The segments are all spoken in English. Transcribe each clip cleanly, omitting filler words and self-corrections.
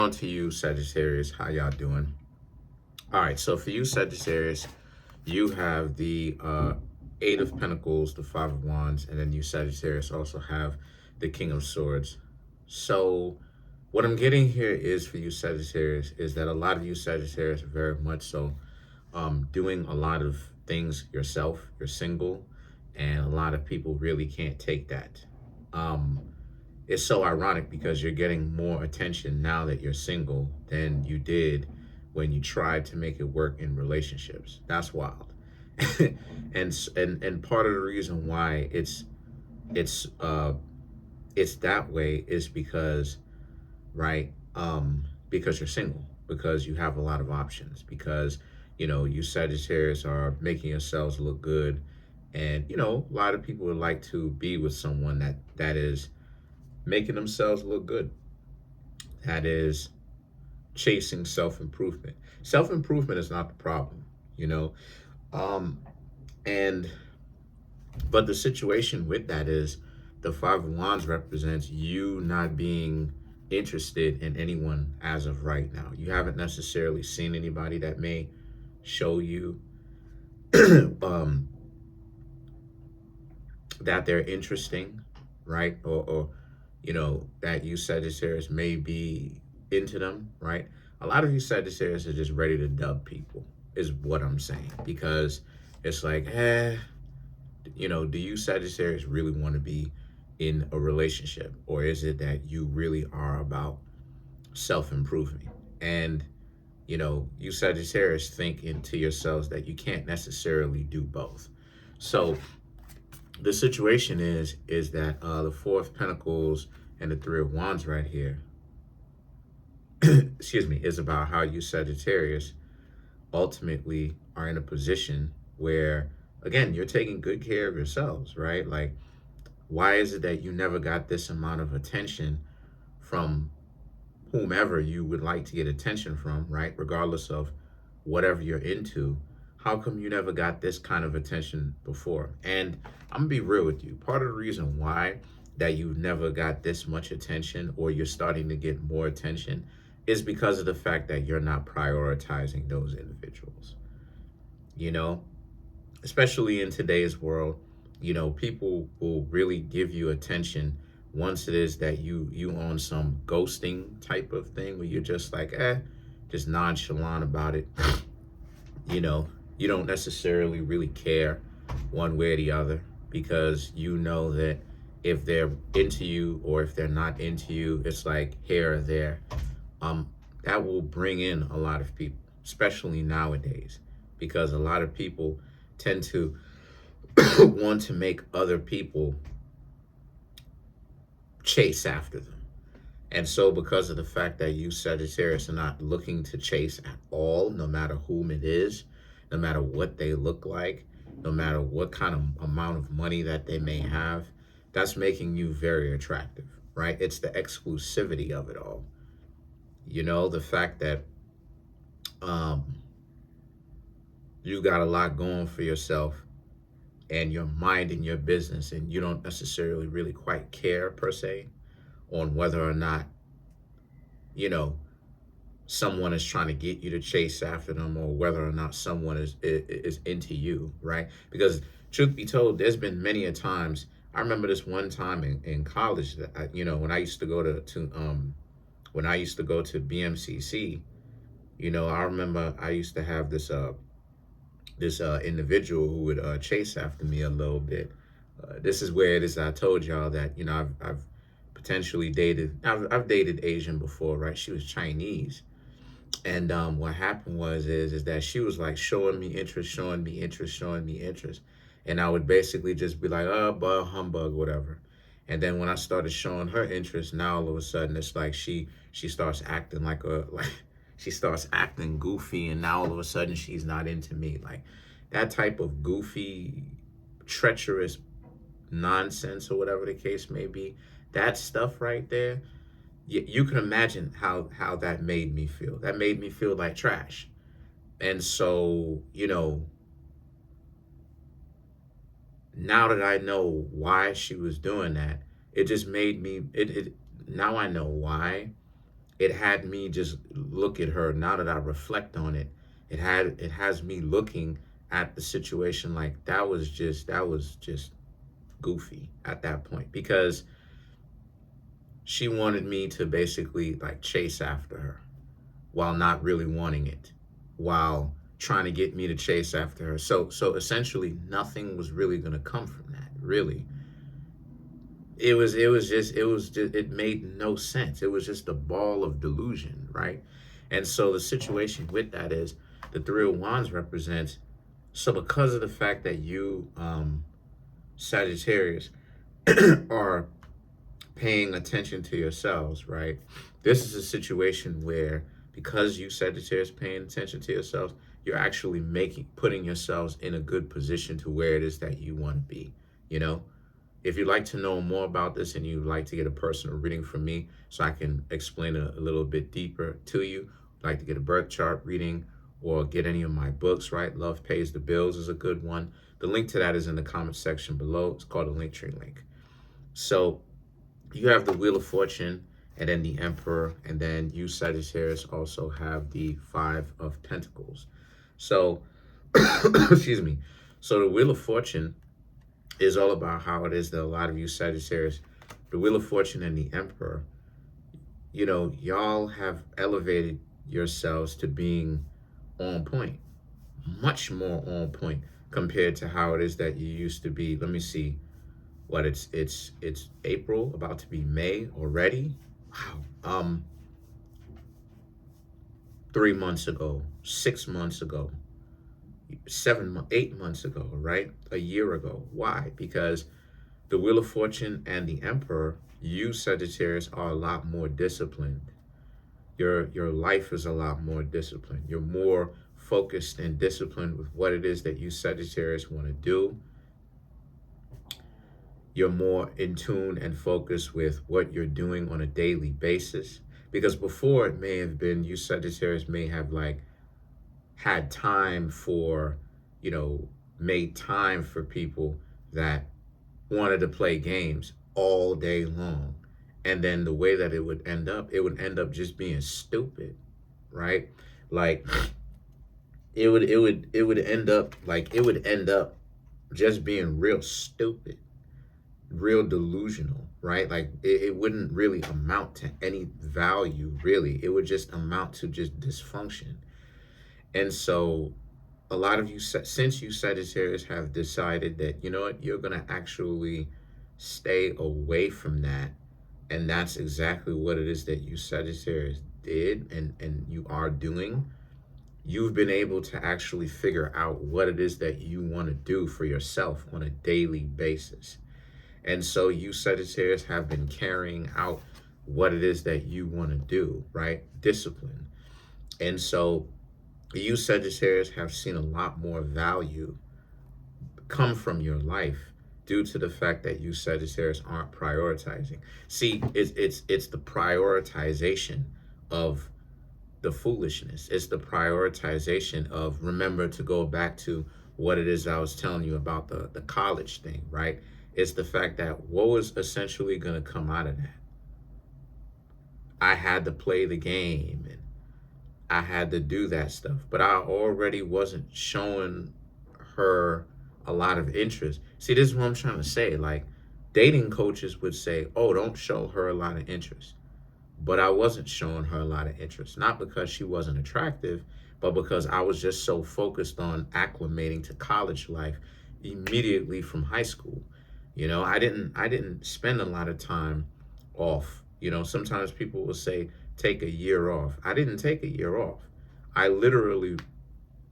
On to you, Sagittarius. How y'all doing? All right, so for you, Sagittarius, you have the Eight of Pentacles, the Five of Wands, and then you, Sagittarius, also have the King of Swords. So what I'm getting here is for you, Sagittarius, is that a lot of you, Sagittarius, are very much so doing a lot of things yourself. You're single, and a lot of people really can't take that. Um, it's so ironic because you're getting more attention now that you're single than you did when you tried to make it work in relationships. That's wild. And part of the reason why it's it's that way is because, right, because you're single, because you have a lot of options, because you Sagittarius are making yourselves look good, and a lot of people would like to be with someone that is making themselves look good, that is chasing self-improvement. Self-improvement is not the problem, you know um and but the situation with that is the Five of Wands represents you not being interested in anyone as of right now. You haven't necessarily seen anybody that may show you um that they're interesting, right? Or that you Sagittarius may be into them, right? A lot of you Sagittarius are just ready to dub people, is what I'm saying. Because it's like, do you Sagittarius really want to be in a relationship? Or is it that you really are about self-improvement? And, you Sagittarius think into yourselves that you can't necessarily do both. So the situation is that the Four of Pentacles and the Three of Wands right here, excuse me, is about how you Sagittarius ultimately are in a position where, again, you're taking good care of yourselves, right? Like, why is it that you never got this amount of attention from whomever you would like to get attention from, right? Regardless of whatever you're into. How come you never got this kind of attention before? And I'm gonna be real with you. Part of the reason why that you never got this much attention, or you're starting to get more attention, is because of the fact that you're not prioritizing those individuals. You know, especially in today's world, people will really give you attention once it is that you on some ghosting type of thing, where you're just like, just nonchalant about it. you know you don't necessarily really care one way or the other, because you know that if they're into you or if they're not into you, it's like here or there. um that will bring in a lot of people, especially nowadays, because a lot of people tend to want to make other people chase after them. And so, because of the fact that you Sagittarius are not looking to chase at all, no matter whom it is, no matter what they look like, no matter what kind of amount of money that they may have, that's making you very attractive, right? It's the exclusivity of it all. The fact that um, you got a lot going for yourself, and you're minding your business, and you don't necessarily really quite care, per se, on whether or not, you know, someone is trying to get you to chase after them, or whether or not someone is into you, right? Because truth be told, there's been many a times. I remember this one time in college that when I used to go when I used to go to BMCC. I remember I used to have this individual who would chase after me a little bit. This is where it is. I told y'all that I've potentially dated. I've dated Asian before, right? She was Chinese. And what happened is that she was like showing me interest, showing me interest, showing me interest. And I would basically just be like, oh, bah, humbug, whatever. And then when I started showing her interest, now all of a sudden it's like she starts acting like she starts acting goofy, and now all of a sudden she's not into me. Like, that type of goofy, treacherous nonsense, or whatever the case may be, that stuff right there, you can imagine how that made me feel. That made me feel like trash. And so, now that I know why she was doing that, it just made me, now I know why. it had me just look at her. Now that I reflect on it, it has me looking at the situation like that was just goofy at that point, because she wanted me to basically like chase after her while not really wanting it, while trying to get me to chase after her. So essentially nothing was really going to come from that, really. It was just it made no sense. It was just a ball of delusion, right? And so the situation with that is the Three of Wands represents, so because of the fact that you Sagittarius are paying attention to yourselves, right? This is a situation where, because you Sagittarius paying attention to yourselves, you're actually putting yourselves in a good position to where it is that you want to be, you know? If you'd like to know more about this and you'd like to get a personal reading from me so I can explain a little bit deeper to you, like to get a birth chart reading or get any of my books, right? Love Pays the Bills is a good one. The link to that is in the comment section below. It's called a Linktree link. So you have the Wheel of Fortune and then the Emperor, and then you Sagittarius also have the Five of Pentacles. So, excuse me. So the Wheel of Fortune is all about how it is that a lot of you Sagittarius, the Wheel of Fortune and the Emperor, you know, y'all have elevated yourselves to being on point, much more on point compared to how it is that you used to be. Let me see. What it's April, about to be May already. Wow. 3 months ago, 6 months ago, 8 months ago, right? A year ago. Why? Because the Wheel of Fortune and the Emperor, you Sagittarius are a lot more disciplined. Your life is a lot more disciplined. You're more focused and disciplined with what it is that you Sagittarius want to do. You're more in tune and focused with what you're doing on a daily basis. Because before, it may have been, you Sagittarius may have like had time for, you know, made time for people that wanted to play games all day long. And then the way that it would end up just being stupid, right? Like it would end up just being real stupid, real delusional, right? Like it wouldn't really amount to any value, really. It would just amount to just dysfunction. And so a lot of you, since you Sagittarius have decided that, you know what, you're going to actually stay away from that. And that's exactly what it is that you Sagittarius did and you are doing. You've been able to actually figure out what it is that you want to do for yourself on a daily basis. And so you Sagittarius have been carrying out what it is that you want to do, right? Discipline. And so you Sagittarius have seen a lot more value come from your life due to the fact that you Sagittarius aren't prioritizing. See, it's the prioritization of the foolishness. It's the prioritization of, remember to go back to what it is I was telling you about the college thing, right? It's the fact that what was essentially going to come out of that? I had to play the game and I had to do that stuff, but I already wasn't showing her a lot of interest. See, this is what I'm trying to say. Like, dating coaches would say, oh, don't show her a lot of interest. But I wasn't showing her a lot of interest, not because she wasn't attractive, but because I was just so focused on acclimating to college life immediately from high school. You know, I didn't spend a lot of time off. You know, sometimes people will say, take a year off. I didn't take a year off. I literally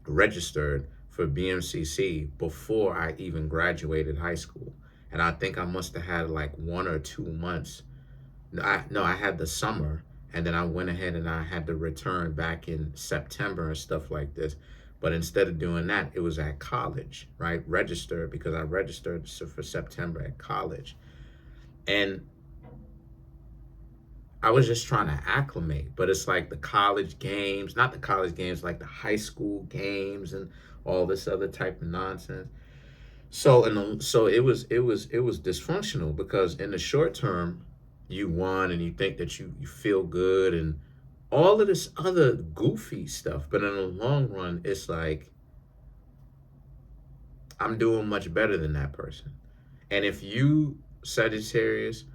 registered for BMCC before I even graduated high school. And I think I must have had like 1 or 2 months. I had the summer, and then I went ahead and I had to return back in September and stuff like this. But instead of doing that, it was at college, right? Registered, because I registered for September at college. And I was just trying to acclimate, but it's like the college games, not the college games, like the high school games and all this other type of nonsense. So it was dysfunctional, because in the short term, you won and you think that you feel good and all of this other goofy stuff. But in the long run, it's like, I'm doing much better than that person. And if you, Sagittarius,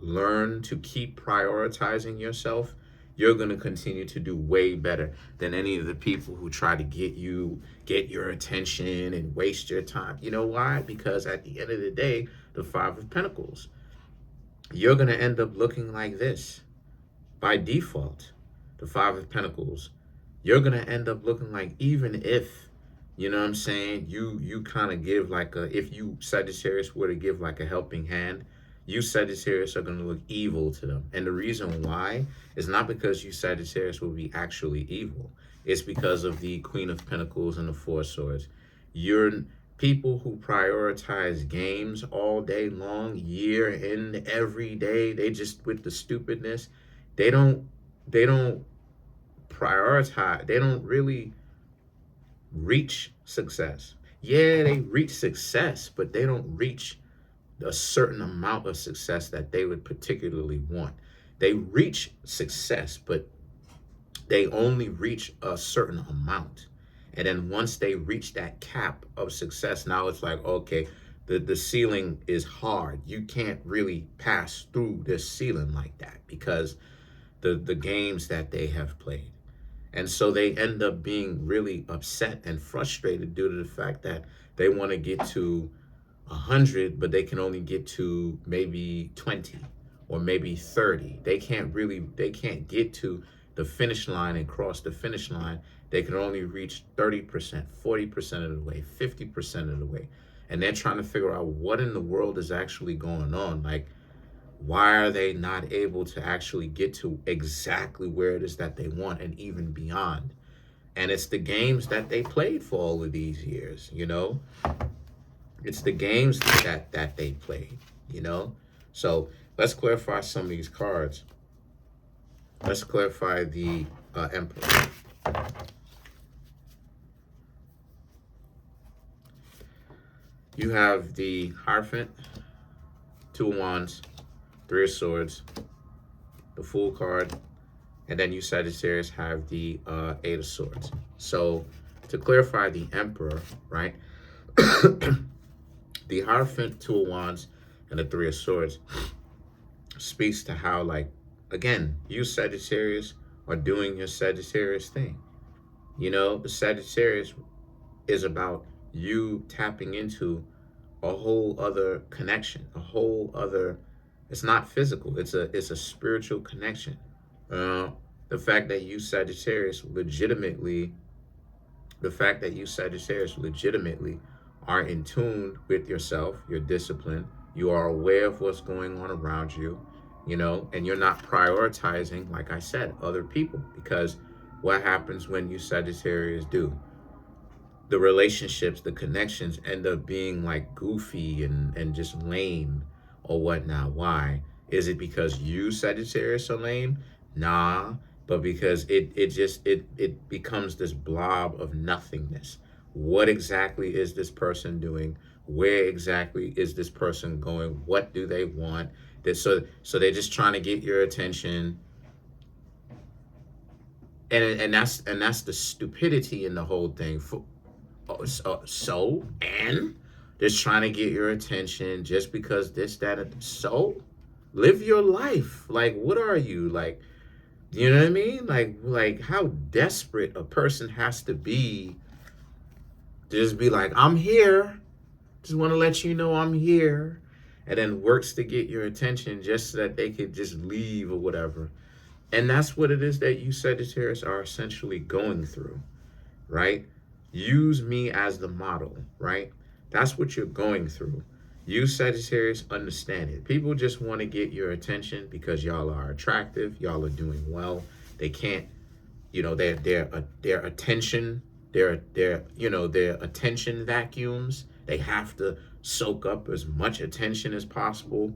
learn to keep prioritizing yourself, you're going to continue to do way better than any of the people who try to get your attention and waste your time. You know why? Because at the end of the day, the Five of Pentacles, you're going to end up looking like this by default. The Five of Pentacles, you're going to end up looking like, even if, you know what I'm saying, you kind of give like a, if you, Sagittarius, were to give like a helping hand, you Sagittarius are going to look evil to them. And the reason why is not because you Sagittarius will be actually evil. It's because of the Queen of Pentacles and the Four of Swords. You're people who prioritize games all day long, year in, every day. They just, with the stupidness, they don't prioritize. They don't really reach success. Yeah, they reach success, but they don't reach a certain amount of success that they would particularly want. They reach success, but they only reach a certain amount. And then once they reach that cap of success, now it's like, okay, the ceiling is hard. You can't really pass through this ceiling like that because the games that they have played. And so they end up being really upset and frustrated due to the fact that they want to get to 100, but they can only get to maybe 20 or maybe 30. They can't get to the finish line and cross the finish line. They can only reach 30%, 40% of the way, 50% of the way. And they're trying to figure out what in the world is actually going on. Like, why are they not able to actually get to exactly where it is that they want and even beyond? And it's the games that they played for all of these years, you know? It's the games that they played, you know? So let's clarify some of these cards. Let's clarify the Emperor. You have the Hierophant, Two of Wands, Three of Swords, the Fool card, and then you Sagittarius have the Eight of Swords. So to clarify the Emperor, right? The Hierophant, Two of Wands, and the Three of Swords speaks to how, like, again, you Sagittarius are doing your Sagittarius thing. You know, the Sagittarius is about you tapping into a whole other connection, a whole other, it's not physical, it's a spiritual connection. The fact that you Sagittarius legitimately are in tune with yourself, your discipline, you are aware of what's going on around you, you know, and you're not prioritizing, like I said, other people. Because what happens when you Sagittarius do? The relationships, the connections end up being like goofy and just lame or whatnot. Why? Is it because you Sagittarius are lame? Nah, but because it becomes this blob of nothingness. What exactly is this person doing? Where exactly is this person going? What do they want? So they're just trying to get your attention. And that's the stupidity in the whole thing. And just trying to get your attention just because this, that, and so live your life. Like, what are you, like, you know what I mean? Like how desperate a person has to be to just be like, I'm here. Just want to let you know I'm here. And then works to get your attention just so that they could just leave or whatever. And that's what it is that you Sagittarius are essentially going through, right? Use me as the model, right? That's what you're going through. You Sagittarius, understand it. People just want to get your attention because y'all are attractive. Y'all are doing well. They can't, you know, their attention, their attention vacuums. They have to soak up as much attention as possible.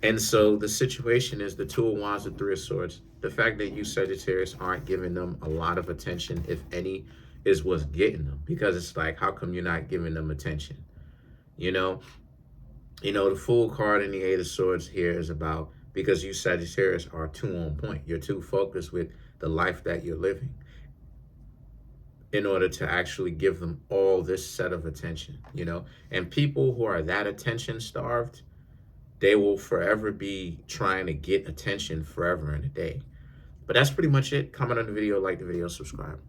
And so the situation is the Two of Wands, the Three of Swords. The fact that you Sagittarius aren't giving them a lot of attention, if any, is what's getting them. Because it's like, how come you're not giving them attention? You know, the Fool card and the Eight of Swords here is about because you Sagittarius are too on point. You're too focused with the life that you're living in order to actually give them all this set of attention, you know? And people who are that attention starved, they will forever be trying to get attention forever and a day. But that's pretty much it. Comment on the video, like the video, subscribe.